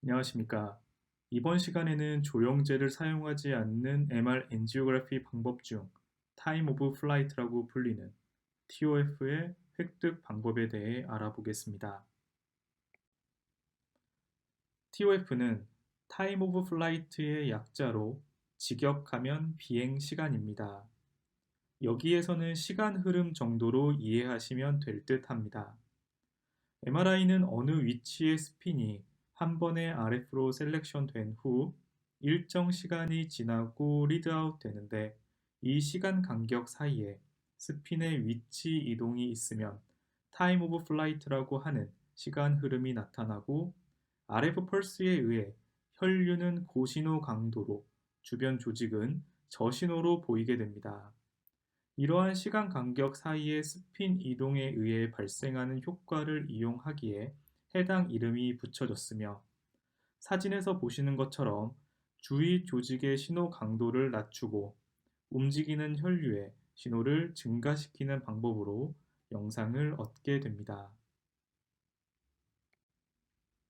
안녕하십니까. 이번 시간에는 조영제를 사용하지 않는 MR 엔지오그래피 방법 중 타임 오브 플라이트라고 불리는 TOF의 획득 방법에 대해 알아보겠습니다. TOF는 타임 오브 플라이트의 약자로 직역하면 비행 시간입니다. 여기에서는 시간 흐름 정도로 이해하시면 될 듯 합니다. MRI는 어느 위치의 스핀이 한 번에 RF로 셀렉션 된 후 일정 시간이 지나고 리드아웃 되는데 이 시간 간격 사이에 스핀의 위치 이동이 있으면 타임 오브 플라이트라고 하는 시간 흐름이 나타나고 RF 펄스에 의해 혈류는 고신호 강도로 주변 조직은 저신호로 보이게 됩니다. 이러한 시간 간격 사이의 스핀 이동에 의해 발생하는 효과를 이용하기에 해당 이름이 붙여졌으며 사진에서 보시는 것처럼 주위 조직의 신호 강도를 낮추고 움직이는 혈류의 신호를 증가시키는 방법으로 영상을 얻게 됩니다.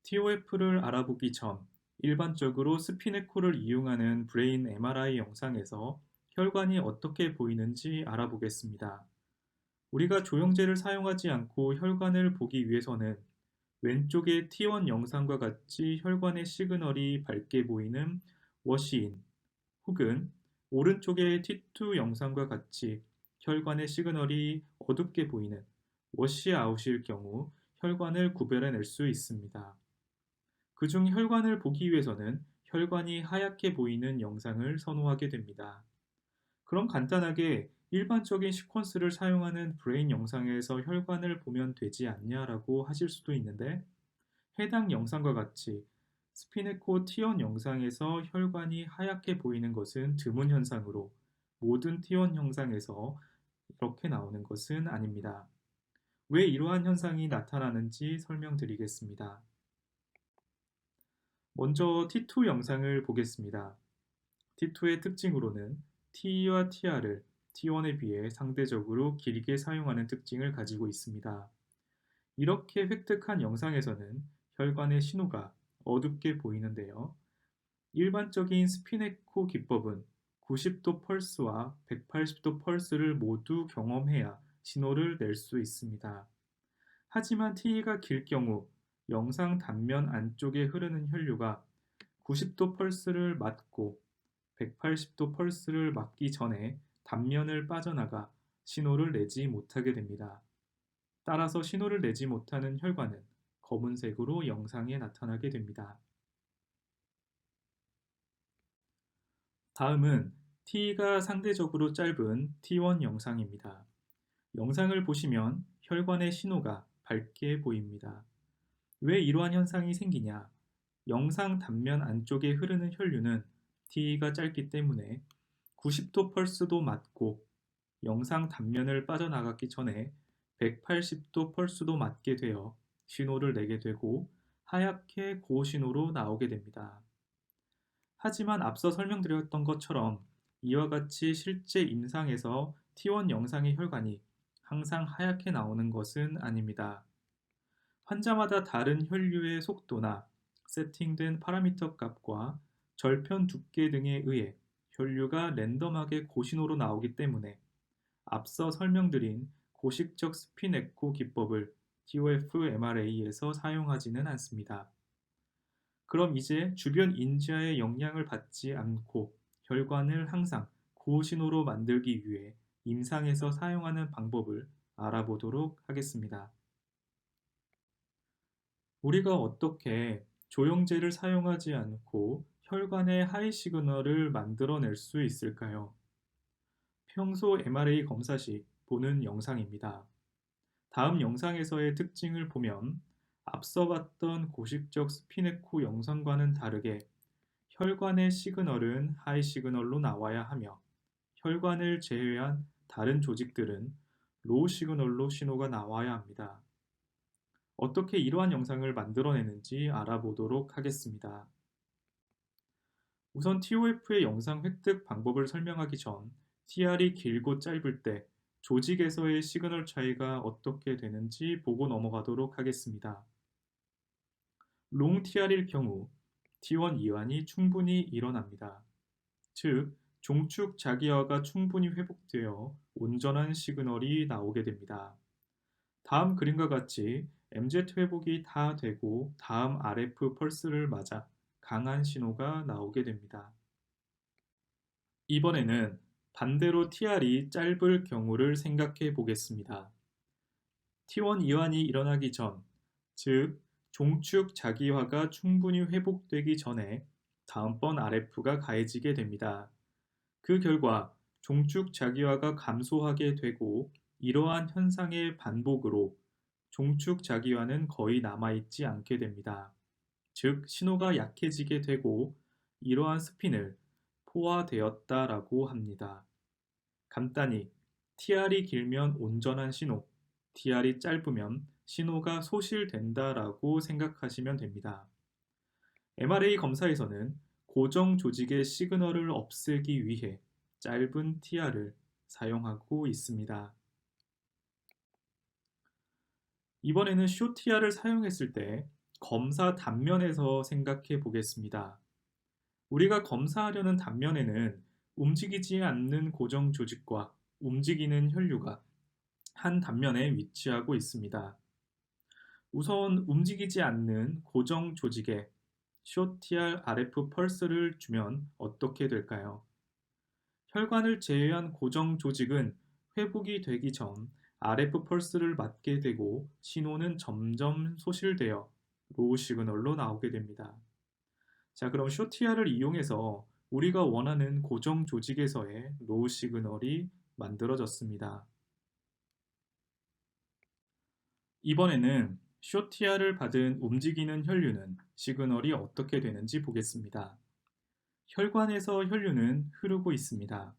TOF를 알아보기 전 일반적으로 스피네코를 이용하는 브레인 MRI 영상에서 혈관이 어떻게 보이는지 알아보겠습니다. 우리가 조영제를 사용하지 않고 혈관을 보기 위해서는 왼쪽의 T1 영상과 같이 혈관의 시그널이 밝게 보이는 워시인 혹은 오른쪽의 T2 영상과 같이 혈관의 시그널이 어둡게 보이는 워시아웃일 경우 혈관을 구별해낼 수 있습니다. 그중 혈관을 보기 위해서는 혈관이 하얗게 보이는 영상을 선호하게 됩니다. 그럼 간단하게 일반적인 시퀀스를 사용하는 브레인 영상에서 혈관을 보면 되지 않냐라고 하실 수도 있는데 해당 영상과 같이 스피네코 T1 영상에서 혈관이 하얗게 보이는 것은 드문 현상으로 모든 T1 영상에서 이렇게 나오는 것은 아닙니다. 왜 이러한 현상이 나타나는지 설명드리겠습니다. 먼저 T2 영상을 보겠습니다. T2의 특징으로는 T와 TR을 T1에 비해 상대적으로 길게 사용하는 특징을 가지고 있습니다. 이렇게 획득한 영상에서는 혈관의 신호가 어둡게 보이는데요. 일반적인 스피네코 기법은 90도 펄스와 180도 펄스를 모두 경험해야 신호를 낼 수 있습니다. 하지만 T가 길 경우 영상 단면 안쪽에 흐르는 혈류가 90도 펄스를 맞고 180도 펄스를 맞기 전에 단면을 빠져나가 신호를 내지 못하게 됩니다. 따라서 신호를 내지 못하는 혈관은 검은색으로 영상에 나타나게 됩니다. 다음은 T가 상대적으로 짧은 T1 영상입니다. 영상을 보시면 혈관의 신호가 밝게 보입니다. 왜 이러한 현상이 생기냐? 영상 단면 안쪽에 흐르는 혈류는 T가 짧기 때문에 90도 펄스도 맞고 영상 단면을 빠져나갔기 전에 180도 펄스도 맞게 되어 신호를 내게 되고 하얗게 고신호로 나오게 됩니다. 하지만 앞서 설명드렸던 것처럼 이와 같이 실제 임상에서 T1 영상의 혈관이 항상 하얗게 나오는 것은 아닙니다. 환자마다 다른 혈류의 속도나 세팅된 파라미터 값과 절편 두께 등에 의해 혈류가 랜덤하게 고신호로 나오기 때문에 앞서 설명드린 고식적 스핀 에코 기법을 TOF MRA에서 사용하지는 않습니다. 그럼 이제 주변 인자의 영향을 받지 않고 혈관을 항상 고신호로 만들기 위해 임상에서 사용하는 방법을 알아보도록 하겠습니다. 우리가 어떻게 조영제를 사용하지 않고 혈관의 하이 시그널을 만들어낼 수 있을까요? 평소 MRA 검사 시 보는 영상입니다. 다음 영상에서의 특징을 보면 앞서 봤던 고식적 스피네코 영상과는 다르게 혈관의 시그널은 하이 시그널로 나와야 하며 혈관을 제외한 다른 조직들은 로우 시그널로 신호가 나와야 합니다. 어떻게 이러한 영상을 만들어내는지 알아보도록 하겠습니다. 우선 TOF의 영상 획득 방법을 설명하기 전 TR이 길고 짧을 때 조직에서의 시그널 차이가 어떻게 되는지 보고 넘어가도록 하겠습니다. 롱 TR일 경우 T1 이완이 충분히 일어납니다. 즉, 종축 자기화가 충분히 회복되어 온전한 시그널이 나오게 됩니다. 다음 그림과 같이 MZ 회복이 다 되고 다음 RF 펄스를 맞아 강한 신호가 나오게 됩니다. 이번에는 반대로 TR이 짧을 경우를 생각해 보겠습니다. T1 이완이 일어나기 전, 즉 종축 자기화가 충분히 회복되기 전에 다음번 RF가 가해지게 됩니다. 그 결과 종축 자기화가 감소하게 되고 이러한 현상의 반복으로 종축 자기화는 거의 남아있지 않게 됩니다. 즉 신호가 약해지게 되고 이러한 스핀을 포화되었다라고 합니다. 간단히 TR이 길면 온전한 신호, TR이 짧으면 신호가 소실된다라고 생각하시면 됩니다. MRA 검사에서는 고정 조직의 시그널을 없애기 위해 짧은 TR을 사용하고 있습니다. 이번에는 숏 TR을 사용했을 때 검사 단면에서 생각해 보겠습니다. 우리가 검사하려는 단면에는 움직이지 않는 고정 조직과 움직이는 혈류가 한 단면에 위치하고 있습니다. 우선 움직이지 않는 고정 조직에 숏 TR RF 펄스를 주면 어떻게 될까요? 혈관을 제외한 고정 조직은 회복이 되기 전 RF 펄스를 맞게 되고 신호는 점점 소실되어 로우 시그널로 나오게 됩니다. 자, 그럼 숏 TR을 이용해서 우리가 원하는 고정 조직에서의 로우 시그널이 만들어졌습니다. 이번에는 숏 TR을 받은 움직이는 혈류는 시그널이 어떻게 되는지 보겠습니다. 혈관에서 혈류는 흐르고 있습니다.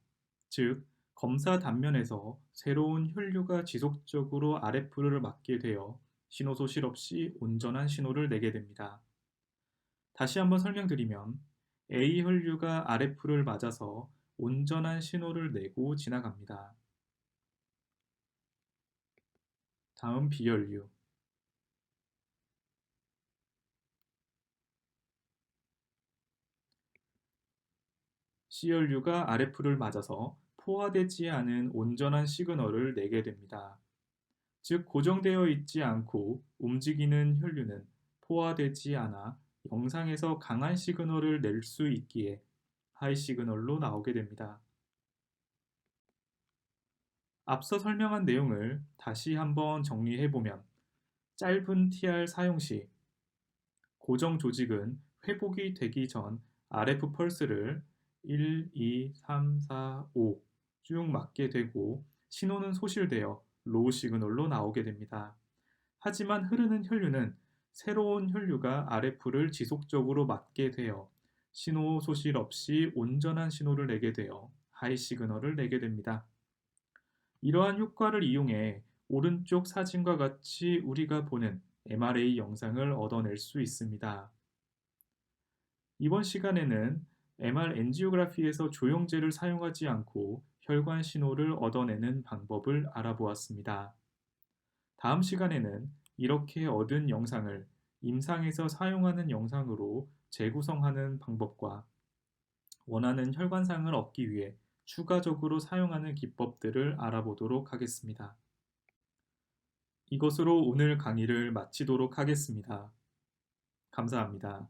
즉, 검사 단면에서 새로운 혈류가 지속적으로 RF를 맞게 되어 신호 소실 없이 온전한 신호를 내게 됩니다. 다시 한번 설명드리면 A 혈류가 RF를 맞아서 온전한 신호를 내고 지나갑니다. 다음 B 혈류. C혈류가 RF를 맞아서 포화되지 않은 온전한 시그널을 내게 됩니다. 즉 고정되어 있지 않고 움직이는 혈류는 포화되지 않아 영상에서 강한 시그널을 낼 수 있기에 하이 시그널로 나오게 됩니다. 앞서 설명한 내용을 다시 한번 정리해보면 짧은 TR 사용 시 고정 조직은 회복이 되기 전 RF 펄스를 1, 2, 3, 4, 5 쭉 맞게 되고 신호는 소실되어 로우 시그널로 나오게 됩니다. 하지만 흐르는 혈류는 새로운 혈류가 RF를 지속적으로 맞게 되어 신호 소실 없이 온전한 신호를 내게 되어 하이 시그널을 내게 됩니다. 이러한 효과를 이용해 오른쪽 사진과 같이 우리가 보는 MRA 영상을 얻어낼 수 있습니다. 이번 시간에는 MR 엔지오그래피에서 조영제를 사용하지 않고 혈관 신호를 얻어내는 방법을 알아보았습니다. 다음 시간에는 이렇게 얻은 영상을 임상에서 사용하는 영상으로 재구성하는 방법과 원하는 혈관상을 얻기 위해 추가적으로 사용하는 기법들을 알아보도록 하겠습니다. 이것으로 오늘 강의를 마치도록 하겠습니다. 감사합니다.